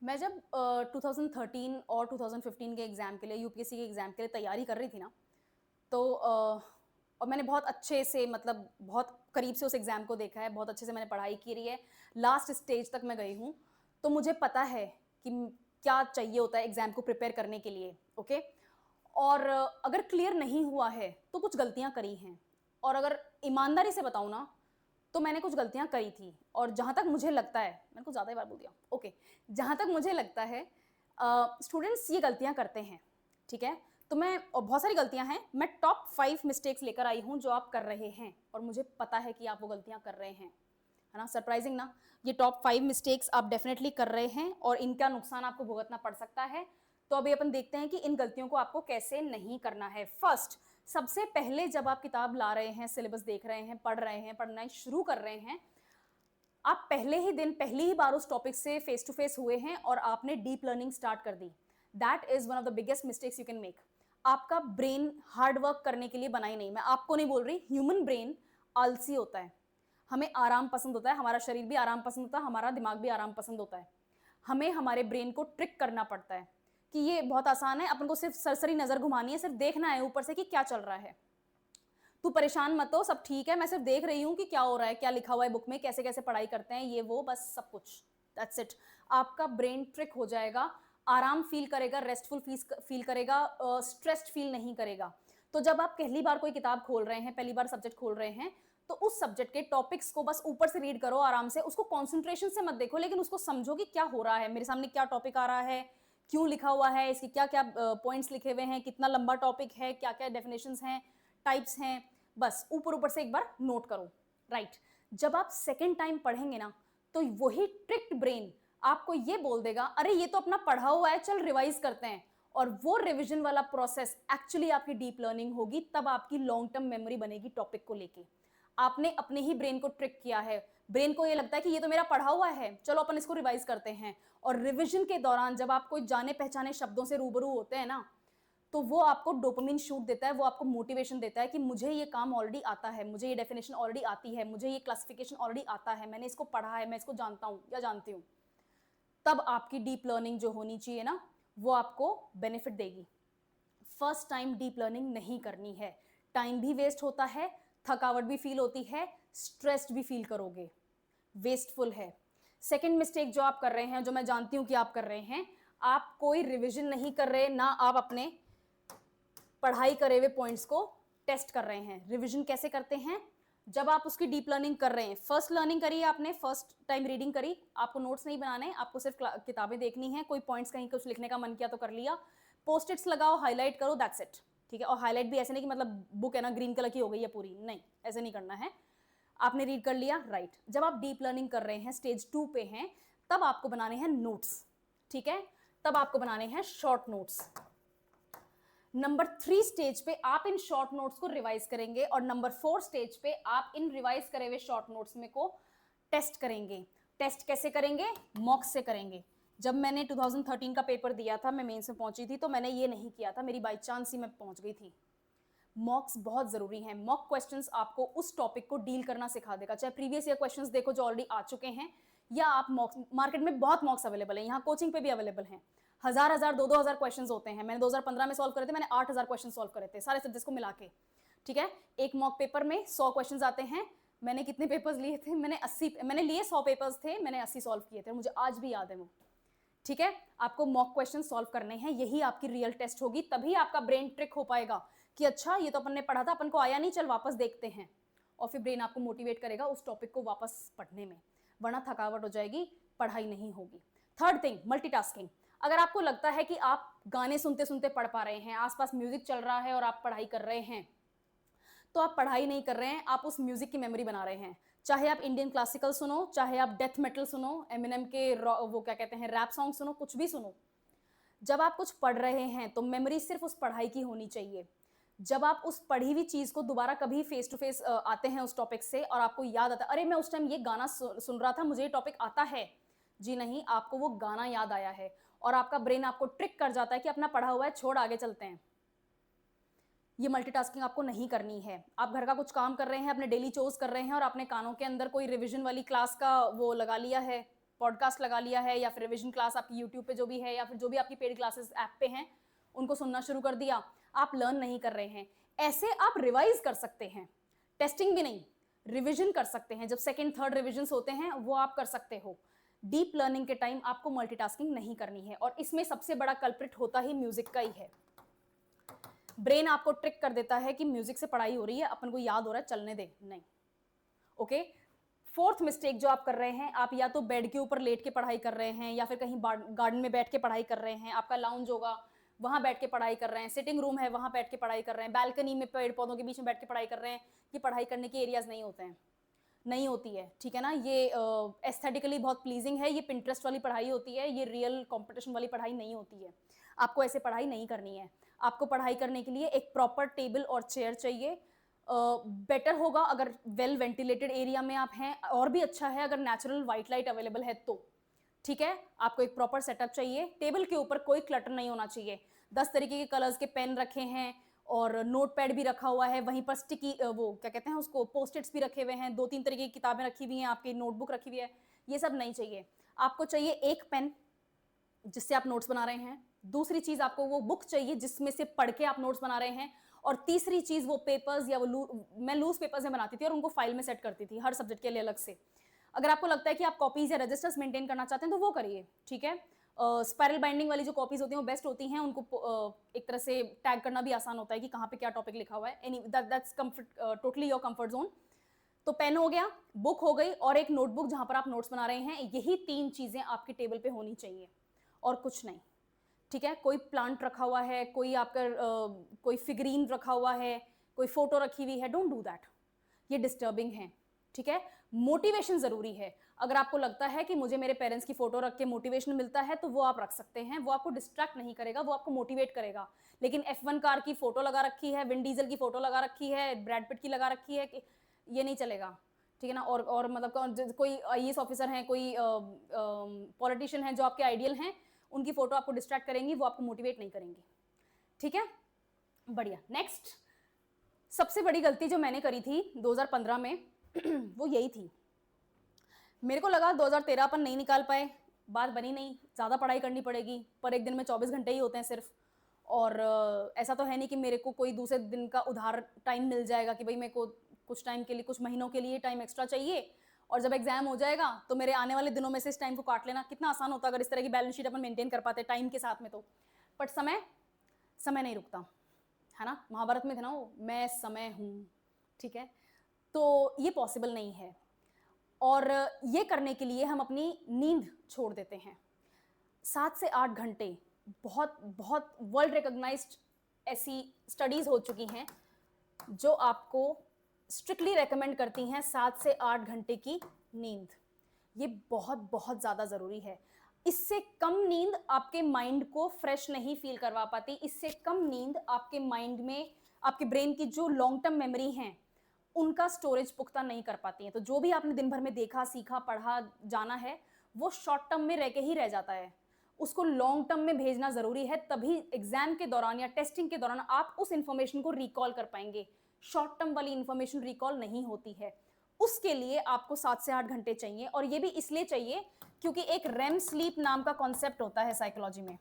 मैं जब 2013 और 2015 के एग्ज़ाम के लिए यूपीएससी के एग्ज़ाम के लिए तैयारी कर रही थी ना, तो और मैंने बहुत अच्छे से मतलब बहुत करीब से उस एग्ज़ाम को देखा है, बहुत अच्छे से मैंने पढ़ाई करी है, लास्ट स्टेज तक मैं गई हूँ, तो मुझे पता है कि क्या चाहिए होता है एग्ज़ाम को प्रिपेयर करने के लिए, ओके? और अगर क्लियर नहीं हुआ है, तो कुछ गलतियाँ करी हैं और अगर ईमानदारी से बताऊँ ना, तो मैंने कुछ गलतियाँ करी थी और जहाँ तक मुझे लगता है मैंने कुछ ज़्यादा ही बार बोल दिया, ओके। जहाँ तक मुझे लगता है स्टूडेंट्स ये गलतियाँ करते हैं, ठीक है? तो मैं और बहुत सारी गलतियाँ हैं, मैं टॉप 5 मिस्टेक्स लेकर आई हूँ जो आप कर रहे हैं और मुझे पता है कि आप वो गलतियाँ कर रहे हैं, है ना? सरप्राइजिंग ना? ये टॉप 5 मिस्टेक्स आप डेफिनिटली कर रहे हैं और इनका नुकसान आपको भुगतना पड़ सकता है। तो अभी अपन देखते हैं कि इन गलतियों को आपको कैसे नहीं करना है। फर्स्ट, सबसे पहले जब आप किताब ला रहे हैं, सिलेबस देख रहे हैं, पढ़ रहे हैं, पढ़ना शुरू कर रहे हैं, आप पहले ही दिन पहली ही बार उस टॉपिक से फेस टू फेस हुए हैं और आपने डीप लर्निंग स्टार्ट कर दी। That is one of the biggest mistakes you can make. आपका ब्रेन हार्ड वर्क करने के लिए बना ही नहीं। मैं आपको नहीं बोल रही, ह्यूमन ब्रेन आलसी होता है, हमें आराम पसंद होता है, हमारा शरीर भी आराम पसंद होता है, हमारा दिमाग भी आराम पसंद होता है। हमें हमारे ब्रेन को ट्रिक करना पड़ता है कि ये बहुत आसान है, अपन को सिर्फ सरसरी नजर घुमानी है, सिर्फ देखना है ऊपर से कि क्या चल रहा है। तू परेशान मत हो, सब ठीक है, मैं सिर्फ देख रही हूँ कि क्या हो रहा है, क्या लिखा हुआ है बुक में, कैसे कैसे पढ़ाई करते हैं, ये वो, बस सब कुछ। That's it. आपका ब्रेन ट्रिक हो जाएगा, आराम फील करेगा, रेस्टफुल फील करेगा, स्ट्रेस्ड फील नहीं करेगा। तो जब आप पहली बार कोई किताब खोल रहे हैं, पहली बार सब्जेक्ट खोल रहे हैं, तो उस सब्जेक्ट के टॉपिक्स को बस ऊपर से रीड करो आराम से, उसको कॉन्सेंट्रेशन से मत देखो, लेकिन उसको समझो कि क्या हो रहा है, मेरे सामने क्या टॉपिक आ रहा है, क्यों लिखा हुआ है, इसके क्या क्या पॉइंट्स लिखे हुए हैं, कितना लंबा टॉपिक है, क्या क्या डेफिनेशंस हैं, टाइप्स हैं, बस ऊपर ऊपर से एक बार नोट करो। राइट। जब आप सेकेंड टाइम पढ़ेंगे ना, तो वही ट्रिक्ड ब्रेन आपको ये बोल देगा, अरे ये तो अपना पढ़ा हुआ है, चल रिवाइज करते हैं। और वो रिवीजन वाला प्रोसेस एक्चुअली आपकी डीप लर्निंग होगी, तब आपकी लॉन्ग टर्म मेमोरी बनेगी टॉपिक को लेके। आपने अपने ही ब्रेन को ट्रिक किया है। ब्रेन को ये लगता है कि ये तो मेरा पढ़ा हुआ है, चलो अपन इसको रिवाइज करते हैं। और रिवीजन के दौरान जब आप कोई जाने पहचाने शब्दों से रूबरू होते हैं ना, तो वो आपको डोपामिन शूट देता है, वो आपको मोटिवेशन देता है कि मुझे ये काम ऑलरेडी आता है, मुझे ये डेफिनेशन ऑलरेडी आती है, मुझे ये क्लासिफिकेशन ऑलरेडी आता है, मैंने इसको पढ़ा है, मैं इसको जानता हूँ या जानती हूँ। तब आपकी डीप लर्निंग जो होनी चाहिए ना, वो आपको बेनिफिट देगी। फर्स्ट टाइम डीप लर्निंग नहीं करनी है, टाइम भी वेस्ट होता है, थकावट भी फील होती है, स्ट्रेस्ड भी फील करोगे, वेस्टफुल है। सेकेंड मिस्टेक जो आप कर रहे हैं, जो मैं जानती हूं कि आप कर रहे हैं, आप कोई रिवीजन नहीं कर रहे, ना आप अपने पढ़ाई करे हुए पॉइंट्स को टेस्ट कर रहे हैं। रिवीजन कैसे करते हैं? जब आप उसकी डीप लर्निंग कर रहे हैं, फर्स्ट लर्निंग करी आपने, फर्स्ट टाइम रीडिंग करी, आपको नोट्स नहीं बनाने, आपको सिर्फ किताबें देखनी है, कोई पॉइंट्स कहीं कुछ लिखने का मन किया तो कर लिया, पोस्ट इट्स लगाओ, हाईलाइट करो, दैट्स इट। ठीक है? और हाईलाइट भी ऐसे नहीं कि मतलब बुक है ना ग्रीन कलर की हो गई है पूरी, नहीं, ऐसे नहीं करना है। आपने रीड कर लिया, राइट। जब आप डीप लर्निंग कर रहे हैं, स्टेज 2 पे हैं, तब आपको बनाने हैं नोट्स। ठीक है? तब आपको बनाने हैं शॉर्ट नोट्स। नंबर 3 स्टेज पे आप इन शॉर्ट नोट्स को रिवाइज करेंगे और नंबर 4 स्टेज पे आप इन रिवाइज करे हुए शॉर्ट नोट्स में को टेस्ट करेंगे। टेस्ट कैसे करेंगे? मॉक से करेंगे। जब मैंने 2013 का पेपर दिया था, मैं मेंस में पहुंची थी, तो मैंने ये नहीं किया था, मेरी बाई चांस ही मैं पहुंच गई थी। मॉक्स बहुत जरूरी हैं। मॉक क्वेश्चंस आपको उस टॉपिक को डील करना सिखा देगा, चाहे प्रीवियस ईयर क्वेश्चंस देखो जो ऑलरेडी आ चुके हैं, या आप मॉक्स, मार्केट में बहुत मॉक्स अवेलेबल है, यहाँ कोचिंग पे भी अवेलेबल हैं। हजार हजार 2-2 हजार क्वेश्चन होते हैं। मैंने 2015 में सॉल्व करे थे, मैंने 8,000 क्वेश्चन सॉल्व करे थे सारे सब्जेक्ट्स को मिला के। ठीक है? एक मॉक पेपर में 100 क्वेश्चन आते हैं। मैंने कितने पेपर्स लिए थे? मैंने लिए 100 पेपर्स थे, मैंने 80 सॉल्व किए थे, मुझे आज भी याद है वो। ठीक है? आपको मॉक क्वेश्चन सॉल्व करने हैं, यही आपकी रियल टेस्ट होगी, तभी आपका ब्रेन ट्रिक हो पाएगा कि अच्छा ये तो अपन ने पढ़ा था, अपन को आया नहीं, चल वापस देखते हैं। और फिर ब्रेन आपको मोटिवेट करेगा उस टॉपिक को वापस पढ़ने में, वरना थकावट हो जाएगी, पढ़ाई नहीं होगी। Third thing, multitasking. अगर आपको लगता है कि आप गाने सुनते सुनते पढ़ पा रहे हैं, आसपास म्यूजिक चल रहा है और आप पढ़ाई कर रहे हैं, तो आप पढ़ाई नहीं कर रहे हैं, आप उस म्यूजिक की मेमोरी बना रहे हैं। चाहे आप इंडियन क्लासिकल सुनो, चाहे आप डेथ मेटल सुनो, एमिनेम के वो क्या कहते हैं रैप सॉन्ग सुनो, कुछ भी सुनो, जब आप कुछ पढ़ रहे हैं तो मेमोरी सिर्फ उस पढ़ाई की होनी चाहिए। जब आप उस पढ़ी हुई चीज को दोबारा कभी फेस टू फेस आते हैं उस टॉपिक से और आपको याद आता है, अरे मैं उस टाइम ये गाना सुन रहा था, मुझे ये टॉपिक आता है। जी नहीं, आपको वो गाना याद आया है और आपका ब्रेन आपको ट्रिक कर जाता है कि अपना पढ़ा हुआ है, छोड़ आगे चलते हैं। ये मल्टीटास्किंग आपको नहीं करनी है। आप घर का कुछ काम कर रहे हैं, अपने डेली चोज कर रहे हैं और आपने कानों के अंदर कोई रिवीजन वाली क्लास का वो लगा लिया है, पॉडकास्ट लगा लिया है, या फिर रिवीजन क्लास आपकी यूट्यूब पे जो भी है, या फिर जो भी आपकी पेड क्लासेस ऐप पे हैं उनको सुनना शुरू कर दिया, आप लर्न नहीं कर रहे हैं। ऐसे आप रिवाइज कर सकते हैं, टेस्टिंग भी नहीं, रिविजन कर सकते हैं। जब सेकंड थर्ड रिविजन होते हैं वो आप कर सकते हो। डीप लर्निंग के टाइम आपको मल्टीटास्किंग नहीं करनी है, और इसमें सबसे बड़ा कल्प्रिट होता ही म्यूजिक का ही है। ब्रेन आपको ट्रिक कर देता है कि म्यूजिक से पढ़ाई हो रही है, अपन को याद हो रहा है, चलने दे, नहीं। ओके, फोर्थ मिस्टेक जो आप कर रहे हैं, आप या तो बेड के ऊपर लेट के पढ़ाई कर रहे हैं, या फिर कहीं गार्डन में बैठ के पढ़ाई कर रहे हैं, आपका लाउंज होगा वहां बैठ के पढ़ाई कर रहे हैं, सिटिंग रूम है वहां बैठ के पढ़ाई कर रहे हैं, बैल्कनी में पेड़ पौधों के बीच में बैठ के पढ़ाई कर रहे हैं। ये पढ़ाई करने के एरियाज नहीं होते हैं, नहीं होती है, ठीक है ना। ये एस्थेटिकली बहुत प्लीजिंग है, ये पिंटरेस्ट वाली पढ़ाई होती है, ये रियल कंपटीशन वाली पढ़ाई नहीं होती है। आपको ऐसे पढ़ाई नहीं करनी है। आपको पढ़ाई करने के लिए एक प्रॉपर टेबल और चेयर चाहिए। बेटर होगा अगर वेल वेंटिलेटेड एरिया में आप हैं, और भी अच्छा है अगर नेचुरल वाइट लाइट अवेलेबल है तो, ठीक है। आपको एक प्रॉपर सेटअप चाहिए। टेबल के ऊपर कोई क्लटर नहीं होना चाहिए। 10 तरीके के कलर्स के पेन रखे हैं और नोट पैड भी रखा हुआ है, वहीं पर स्टिकी वो क्या कहते हैं उसको, पोस्टिट्स भी रखे हुए हैं, 2-3 तरीके की किताबें रखी हुई हैं, आपकी नोटबुक रखी हुई है। ये सब नहीं चाहिए। आपको चाहिए एक पेन जिससे आप नोट्स बना रहे हैं, दूसरी चीज आपको वो बुक चाहिए जिसमें से पढ़ के आप नोट्स बना रहे हैं, और तीसरी चीज वो पेपर्स, या वो मैं लूज पेपर्स में बनाती थी और उनको फाइल में सेट करती थी हर सब्जेक्ट के लिए अलग से। अगर आपको लगता है कि आप कॉपीज या रजिस्टर्स मेंटेन करना चाहते हैं तो वो करिए, ठीक है। स्पाइरल बाइंडिंग वाली जो कॉपीज होती हैं वो बेस्ट होती हैं, उनको एक तरह से टैग करना भी आसान होता है कि कहाँ पे क्या टॉपिक लिखा हुआ है। Any that's totally your comfort zone. तो पेन हो गया, बुक हो गई, और एक नोटबुक जहां पर आप नोट्स बना रहे हैं। यही 3 चीजें आपके टेबल पे होनी चाहिए और कुछ नहीं, ठीक है। कोई प्लांट रखा हुआ है, कोई आपका कोई फिगरीन रखा हुआ है, कोई फोटो रखी हुई है, डोंट डू दैट, ये डिस्टर्बिंग है, ठीक है। मोटिवेशन जरूरी है। अगर आपको लगता है कि मुझे मेरे पेरेंट्स की फोटो रख के मोटिवेशन मिलता है तो वो आप रख सकते हैं, वो आपको डिस्ट्रैक्ट नहीं करेगा, वो आपको मोटिवेट करेगा। लेकिन F1 कार की फोटो लगा रखी है, विन डीजल की फोटो लगा रखी है, ब्रैड पिट की लगा रखी है, ये नहीं चलेगा, ठीक है ना। और मतलब कोई IAS ऑफिसर हैं, कोई पॉलिटिशियन है जो आपके आइडियल हैं, उनकी फोटो आपको डिस्ट्रैक्ट करेंगी, वो आपको मोटिवेट नहीं करेंगी, ठीक है। बढ़िया। नेक्स्ट, सबसे बड़ी गलती जो मैंने करी थी 2015 में वो यही थी। मेरे को लगा 2013 अपन नहीं निकाल पाए, बात बनी नहीं, ज़्यादा पढ़ाई करनी पड़ेगी, पर एक दिन में 24 घंटे ही होते हैं सिर्फ। और ऐसा तो है नहीं कि मेरे को कोई दूसरे दिन का उधार टाइम मिल जाएगा कि भाई मेरे को कुछ टाइम के लिए, कुछ महीनों के लिए टाइम एक्स्ट्रा चाहिए, और जब एग्जाम हो जाएगा तो मेरे आने वाले दिनों में से इस टाइम को काट लेना। कितना आसान होता अगर इस तरह की बैलेंस शीट अपन मेंटेन कर पाते टाइम के साथ में तो। बट समय नहीं रुकता है ना, महाभारत में थे ना वो, मैं समय हूँ, ठीक है। तो ये पॉसिबल नहीं है, और ये करने के लिए हम अपनी नींद छोड़ देते हैं। 7 से 8 घंटे, बहुत बहुत वर्ल्ड रिकॉग्नाइज्ड ऐसी स्टडीज हो चुकी हैं जो आपको स्ट्रिक्टली रेकमेंड करती हैं 7 से 8 घंटे की नींद। ये बहुत बहुत ज़्यादा ज़रूरी है। इससे कम नींद आपके माइंड को फ्रेश नहीं फील करवा पाती। इससे कम नींद आपके माइंड में, आपके ब्रेन की जो लॉन्ग टर्म मेमोरी हैं उनका स्टोरेज पुख्ता नहीं कर पाती है। तो जो भी आपने दिन भर में देखा, सीखा, पढ़ा, जाना है, वो शॉर्ट टर्म में रह के ही रह जाता है। उसको लॉन्ग टर्म में भेजना जरूरी है, तभी एग्जाम के दौरान या टेस्टिंग के दौरान आप उस इंफॉर्मेशन को रिकॉल कर पाएंगे। शॉर्ट टर्म वाली इंफॉर्मेशन रिकॉल नहीं होती है। उसके लिए आपको 7 से 8 घंटे चाहिए, और ये भी इसलिए चाहिए क्योंकि एक रेम स्लीप नाम का कॉन्सेप्ट होता है साइकोलॉजी में,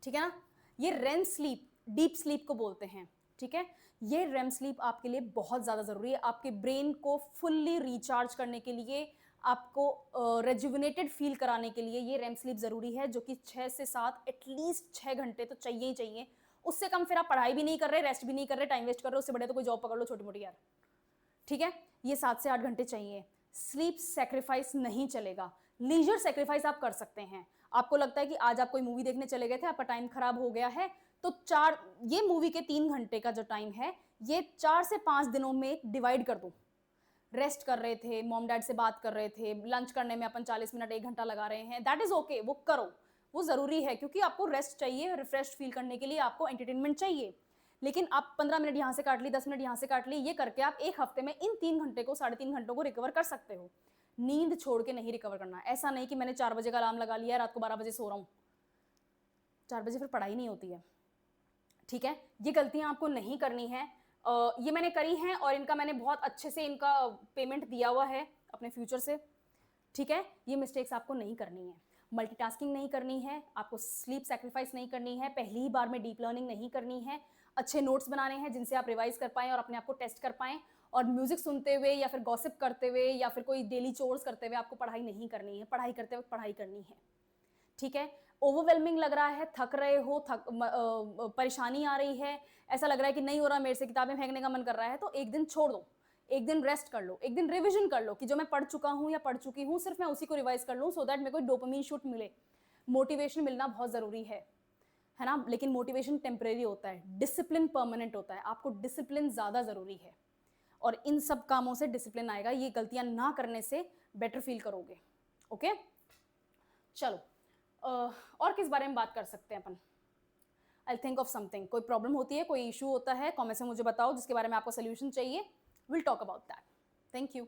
ठीक है ना। ये रेम स्लीप, डीप स्लीप को बोलते हैं, ठीक है। ये रेम स्लीप आपके लिए बहुत ज़्यादा ज़रूरी है। आपके ब्रेन को फुल्ली रिचार्ज करने के लिए, आपको रेजुविनेटेड फील कराने के लिए ये रेम स्लीप ज़रूरी है, जो कि 6 से 7, एटलीस्ट 6 घंटे तो चाहिए ही चाहिए। उससे कम फिर आप पढ़ाई भी नहीं कर रहे, रेस्ट भी नहीं कर रहे, टाइम वेस्ट कर रहे हो। उससे बड़े तो कोई जॉब पकड़ लो छोटी मोटी यार, ठीक है। ये 7 से 8 घंटे चाहिए। स्लीप सेक्रीफाइस नहीं चलेगा। लीजर सेक्रीफाइस आप कर सकते हैं। आपको लगता है कि आज आप कोई मूवी देखने चले गए थे, आपका टाइम खराब हो गया है, तो ये मूवी के 3 घंटे का जो टाइम है, ये 4 से 5 दिनों में डिवाइड कर दो। रेस्ट कर रहे थे, मॉम डैड से बात कर रहे थे, लंच करने में अपन 40 मिनट 1 घंटा लगा रहे हैं, दैट इज ओके, वो करो, वो जरूरी है, क्योंकि आपको रेस्ट चाहिए, रिफ्रेश फील करने के लिए आपको एंटरटेनमेंट चाहिए। लेकिन आप 15 मिनट यहाँ से काट ली, 10 मिनट यहाँ से काट ली, ये करके आप एक हफ्ते में इन 3 घंटे को, 3.5 घंटों को रिकवर कर सकते हो। नींद छोड़ के नहीं रिकवर करना। ऐसा नहीं कि मैंने 4 बजे का अलार्म लगा लिया, रात को 12 बजे सो रहा हूँ, 4 बजे फिर पढ़ाई नहीं होती है, ठीक है? ये गलतियाँ आपको नहीं करनी है। ये मैंने करी हैं और इनका मैंने बहुत अच्छे से इनका पेमेंट दिया हुआ है अपने फ्यूचर से, ठीक है? ये मिस्टेक्स आपको नहीं करनी है। मल्टीटास्किंग नहीं करनी है, आपको स्लीप सैक्रिफाइस नहीं करनी है, पहली ही बार में डीप लर्निंग नहीं करनी है, अच्छे नोट्स बनाने हैं जिनसे आप रिवाइज़ कर पाएँ और अपने आप को टेस्ट कर पाएँ और म्यूज़िक सुनते हुए या फिर गॉसिप करते हुए या फिर कोई डेली चोर्स करते हुए आपको पढ़ाई नहीं करनी है, पढ़ाई करते वक़्त पढ़ाई करनी है, ठीक है? ओवरवेलमिंग लग रहा है, थक रहे हो, परेशानी आ रही है, ऐसा लग रहा है कि नहीं हो रहा मेरे से, किताबें फेंकने का मन कर रहा है, तो एक दिन छोड़ दो, एक दिन रेस्ट कर लो, एक दिन रिविज़न कर लो कि जो मैं पढ़ चुका हूँ या पढ़ चुकी हूँ, सिर्फ़ मैं उसी को रिवाइज़ कर लूँ सो दैट मेरे को डोपामाइन शूट मिले। मोटिवेशन मिलना बहुत ज़रूरी है ना? लेकिन मोटिवेशन टेम्परेरी होता है, डिसिप्लिन परमानेंट होता है, आपको डिसिप्लिन ज़्यादा ज़रूरी है और इन सब कामों से डिसिप्लिन आएगा, ये गलतियाँ ना करने से बेटर फ़ील करोगे, ओके? चलो और किस बारे में बात कर सकते हैं अपन? I think of something. कोई प्रॉब्लम होती है, कोई इश्यू होता है, कमेंट से मुझे बताओ जिसके बारे में आपको सॉल्यूशन चाहिए। Will talk about that. Thank you.